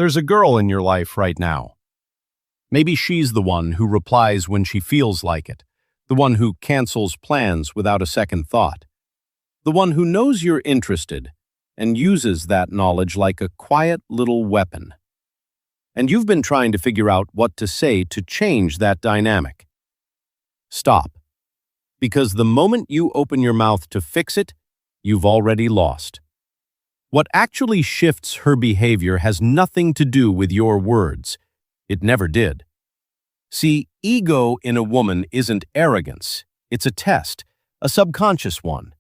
There's a girl in your life right now. Maybe she's the one who replies when she feels like it, the one who cancels plans without a second thought, the one who knows you're interested and uses that knowledge like a quiet little weapon. And you've been trying to figure out what to say to change that dynamic. Stop. Because the moment you open your mouth to fix it, you've already lost. What actually shifts her behavior has nothing to do with your words. It never did. See, ego in a woman isn't arrogance. It's a test, a subconscious one.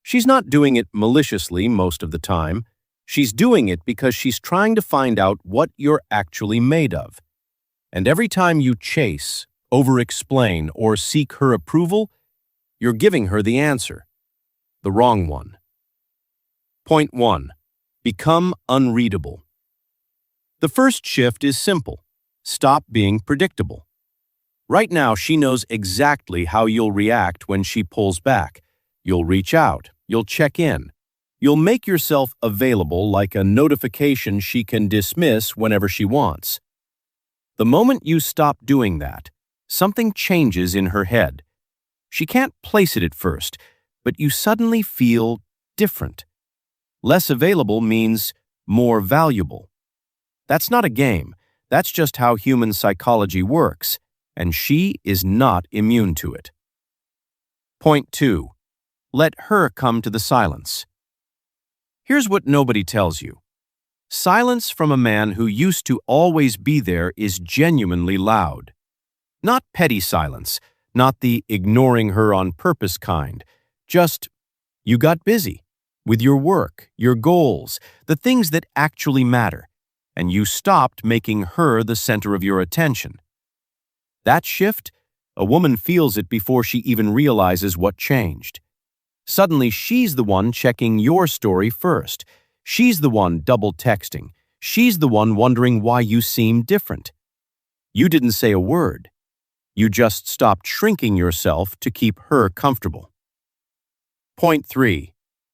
She's not doing it maliciously most of the time. She's doing it because she's trying to find out what you're actually made of. And every time you chase, over-explain, or seek her approval, you're giving her the answer, the wrong one. Point 1. Become unreadable. The first shift is simple. Stop being predictable. Right now, she knows exactly how you'll react when she pulls back. You'll reach out. You'll check in. You'll make yourself available like a notification she can dismiss whenever she wants. The moment you stop doing that, something changes in her head. She can't place it at first, but you suddenly feel different. Less available means more valuable. That's not a game. That's just how human psychology works, and she is not immune to it. Point 2. Let her come to the silence. Here's what nobody tells you. Silence from a man who used to always be there is genuinely loud. Not petty silence, not the ignoring her on purpose kind. Just, you got busy with your work, your goals, the things that actually matter, and you stopped making her the center of your attention. That shift, a woman feels it before she even realizes what changed. Suddenly, she's the one checking your story first. She's the one double texting. She's the one wondering why you seem different. You didn't say a word. You just stopped shrinking yourself to keep her comfortable. Point 3.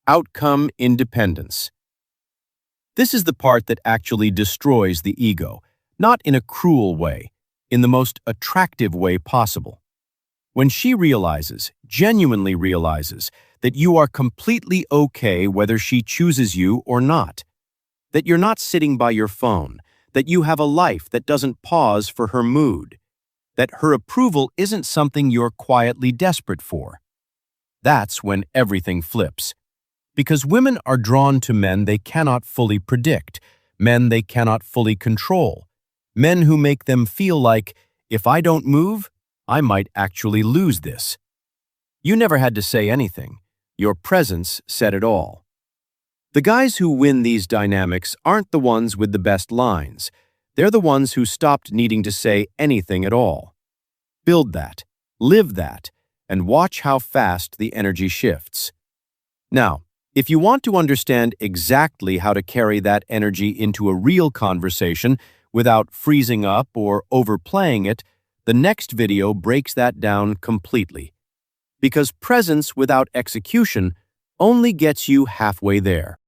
Outcome independence. This is the part that actually destroys the ego, not in a cruel way, in the most attractive way possible. When she realizes, genuinely realizes, that you are completely okay whether she chooses you or not, that you're not sitting by your phone, that you have a life that doesn't pause for her mood, that her approval isn't something you're quietly desperate for. That's when everything flips. Because women are drawn to men they cannot fully predict, men they cannot fully control, men who make them feel like, if I don't move, I might actually lose this. You never had to say anything. Your presence said it all. The guys who win these dynamics aren't the ones with the best lines. They're the ones who stopped needing to say anything at all. Build that, live that, and watch how fast the energy shifts. Now, if you want to understand exactly how to carry that energy into a real conversation without freezing up or overplaying it, the next video breaks that down completely. Because presence without execution only gets you halfway there.